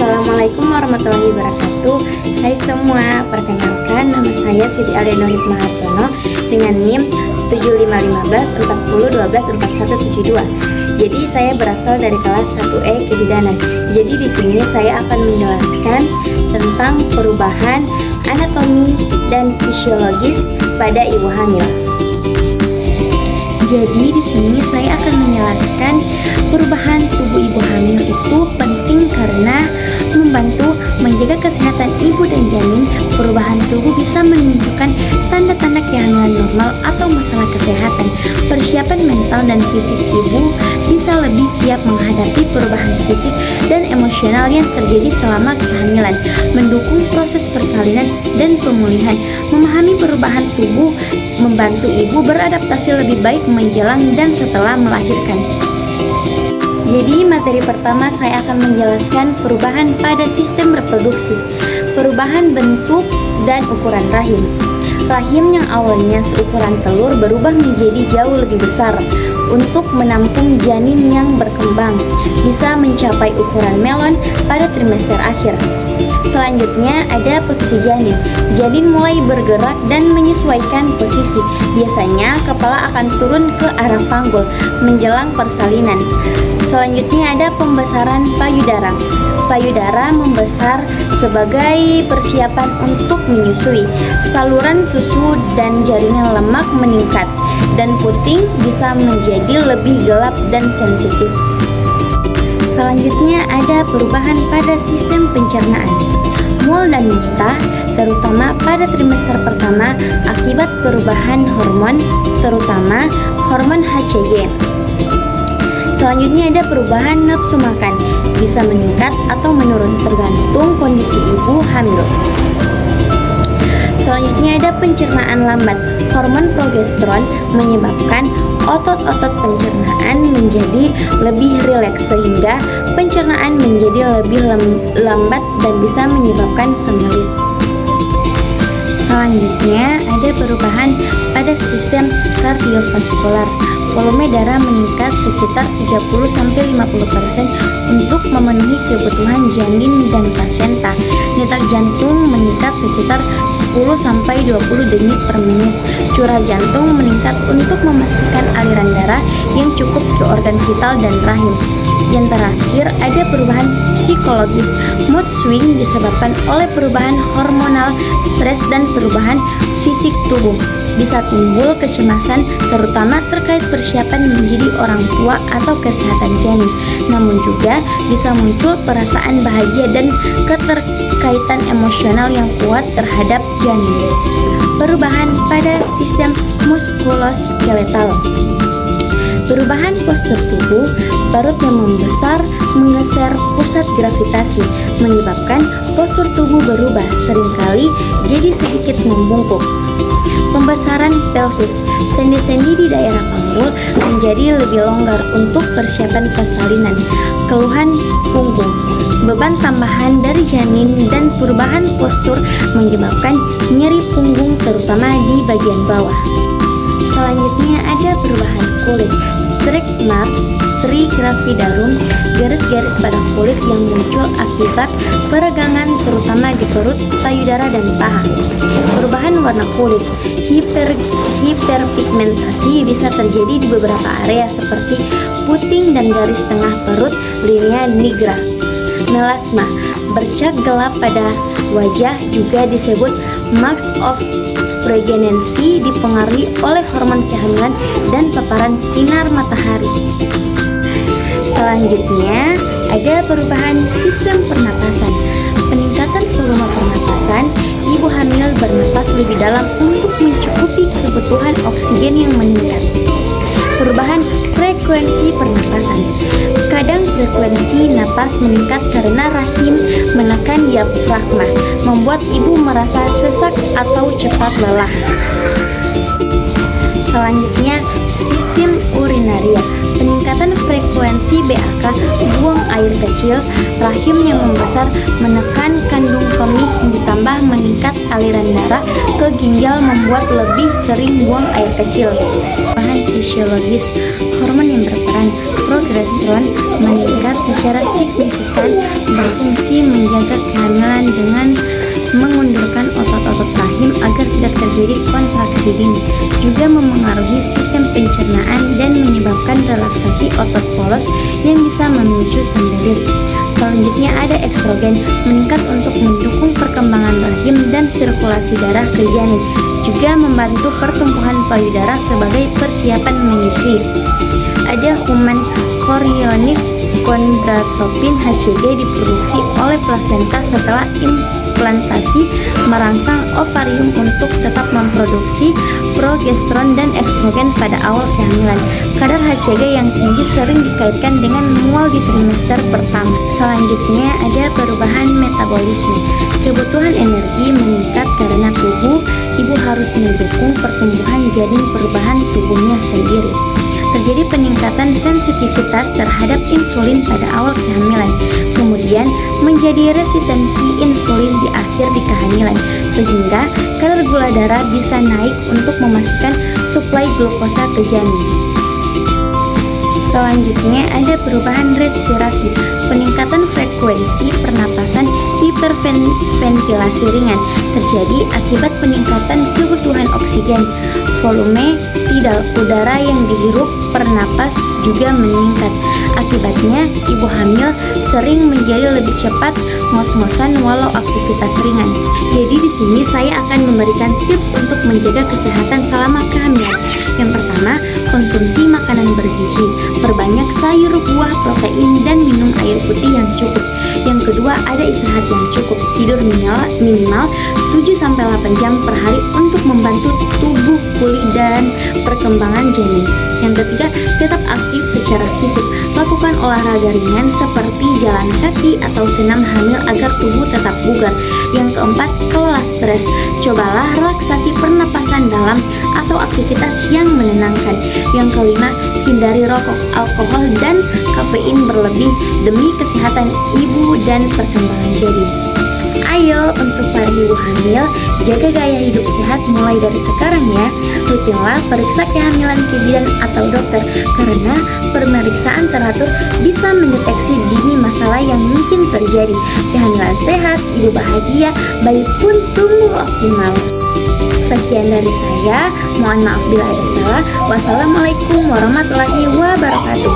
Assalamualaikum warahmatullahi wabarakatuh. Hai semua, perkenalkan nama saya Siti Alianur Hikmah Hartono dengan NIM 751540124172. Jadi saya berasal dari kelas 1E Kebidanan. Jadi di sini saya akan menjelaskan tentang perubahan anatomi dan fisiologis pada ibu hamil. Jadi di sini saya akan menjelaskan perubahan tubuh ibu hamil itu penting karena membantu menjaga kesehatan ibu dan janin. Perubahan tubuh bisa menunjukkan tanda-tanda kehamilan normal atau masalah kesehatan. Persiapan mental dan fisik ibu bisa lebih siap menghadapi perubahan fisik dan emosional yang terjadi selama kehamilan, mendukung proses persalinan dan pemulihan. Memahami perubahan tubuh membantu ibu beradaptasi lebih baik menjelang dan setelah melahirkan. Jadi materi pertama saya akan menjelaskan perubahan pada sistem reproduksi, perubahan bentuk dan ukuran rahim. Rahim yang awalnya seukuran telur berubah menjadi jauh lebih besar untuk menampung janin yang berkembang, bisa mencapai ukuran melon pada trimester akhir. Selanjutnya ada posisi janin. Janin mulai bergerak dan menyesuaikan posisi. Biasanya kepala akan turun ke arah panggul menjelang persalinan. Selanjutnya ada pembesaran payudara. Payudara membesar sebagai persiapan untuk menyusui. Saluran susu dan jaringan lemak meningkat dan puting bisa menjadi lebih gelap dan sensitif. Selanjutnya ada perubahan pada sistem pencernaan. Mual dan muntah terutama pada trimester pertama akibat perubahan hormon, terutama hormon HCG. Selanjutnya ada perubahan nafsu makan, bisa meningkat atau menurun tergantung kondisi ibu hamil. Selanjutnya ada pencernaan lambat. Hormon progesteron menyebabkan otot-otot pencernaan menjadi lebih rileks sehingga pencernaan menjadi lebih lambat dan bisa menyebabkan sembelit. Selanjutnya ada perubahan pada sistem kardiovaskular. Volume darah meningkat sekitar 30-50% untuk memenuhi kebutuhan janin dan plasenta. Detak jantung meningkat sekitar 10-20 denyut per menit. Curah jantung meningkat untuk memastikan aliran darah yang cukup ke organ vital dan rahim. Yang terakhir ada perubahan psikologis. Mood swing disebabkan oleh perubahan hormonal, stres dan perubahan fisik tubuh. Bisa timbul kecemasan terutama terkait persiapan menjadi orang tua atau kesehatan janin. Namun juga bisa muncul perasaan bahagia dan keterkaitan emosional yang kuat terhadap janin. Perubahan pada sistem muskuloskeletal. Perubahan postur tubuh, perut yang membesar menggeser pusat gravitasi, menyebabkan postur tubuh berubah, seringkali jadi sedikit membungkuk. Pembesaran pelvis, sendi-sendi di daerah panggul menjadi lebih longgar untuk persiapan persalinan. Keluhan punggung, beban tambahan dari janin dan perubahan postur menyebabkan nyeri punggung terutama di bagian bawah. Selanjutnya ada perubahan kulit, stretch marks, trigravidarum, garis-garis pada kulit yang muncul akibat peregangan terutama di perut, payudara dan paha. Perubahan warna kulit, hiperpigmentasi bisa terjadi di beberapa area seperti puting dan garis tengah perut, linea nigra. Melasma, bercak gelap pada wajah juga disebut marks of pregnancy, dipengaruhi oleh hormon kehamilan dan paparan sinar matahari. Selanjutnya ada perubahan sistem pernapasan. Peningkatan volume pernapasan, ibu hamil bernapas lebih dalam untuk mencukupi kebutuhan oksigen yang meningkat. Perubahan frekuensi pernapasan. Kadang frekuensi napas meningkat karena rahim menekan diafragma, membuat ibu merasa sesak atau cepat lelah. Selanjutnya, sistem urinaria. Peningkatan frekuensi BAK, buang air kecil, rahim yang membesar menekan kandung kemih ditambah meningkat aliran darah ke ginjal membuat lebih sering buang air kecil. Bahan fisiologis, hormon yang berperan progesteron meningkat secara signifikan berfungsi menjaga kehamilan dengan mengundurkan otot-otot rahim agar tidak terjadi kontraksi dini, juga memengaruhi sistem pencernaan dan menyebabkan relaksasi otot polos yang bisa memicu sembelit. Selanjutnya ada estrogen, meningkat untuk mendukung perkembangan rahim dan sirkulasi darah ke janin, juga membantu pertumbuhan payudara sebagai persiapan menyusui. Ada human chorionic gonadotropin HCG diproduksi oleh plasenta setelah implantasi merangsang ovarium untuk tetap memproduksi progesteron dan estrogen pada awal kehamilan. Kadar HCG yang tinggi sering dikaitkan dengan mual di trimester pertama. Selanjutnya ada perubahan metabolisme. Kebutuhan energi meningkat karena tubuh ibu harus mendukung pertumbuhan janin perubahan tubuhnya sendiri. Terjadi peningkatan sensitivitas terhadap insulin pada awal kehamilan, kemudian menjadi resistensi insulin di akhir di kehamilan, sehingga kadar gula darah bisa naik untuk memastikan suplai glukosa ke janin. Selanjutnya ada perubahan respirasi, peningkatan frekuensi pernapasan hiperventilasi ringan terjadi akibat peningkatan kebutuhan oksigen, volume udara yang dihirup per napas juga meningkat. Akibatnya, ibu hamil sering menjadi lebih cepat ngos-ngosan walau aktivitas ringan. Jadi di sini saya akan memberikan tips untuk menjaga kesehatan selama kehamilan. Yang pertama, konsumsi makanan bergizi, perbanyak sayur, buah, protein, dan minum air putih yang cukup. Yang kedua, ada istirahat yang cukup, tidur minimal 7-8 jam per hari untuk membantu tubuh pulih dan perkembangan janin. Yang ketiga, tetap aktif secara fisik, lakukan olahraga ringan seperti jalan kaki atau senam hamil agar tubuh tetap bugar. Yang keempat, kelola stres, cobalah relaksasi pernapasan dalam atau aktivitas yang menenangkan. Yang kelima, hindari rokok, alkohol, dan kafein berlebih demi kesehatan ibu dan perkembangan janin. Ayo untuk para ibu hamil, jaga gaya hidup sehat mulai dari sekarang ya. Rutinlah periksa kehamilan ke bidan atau dokter, karena pemeriksaan teratur bisa mendeteksi dini masalah yang mungkin terjadi. Kehamilan sehat, ibu bahagia, bayi pun tumbuh optimal. Sekian dari saya, mohon maaf bila ada salah. Wassalamualaikum warahmatullahi wabarakatuh.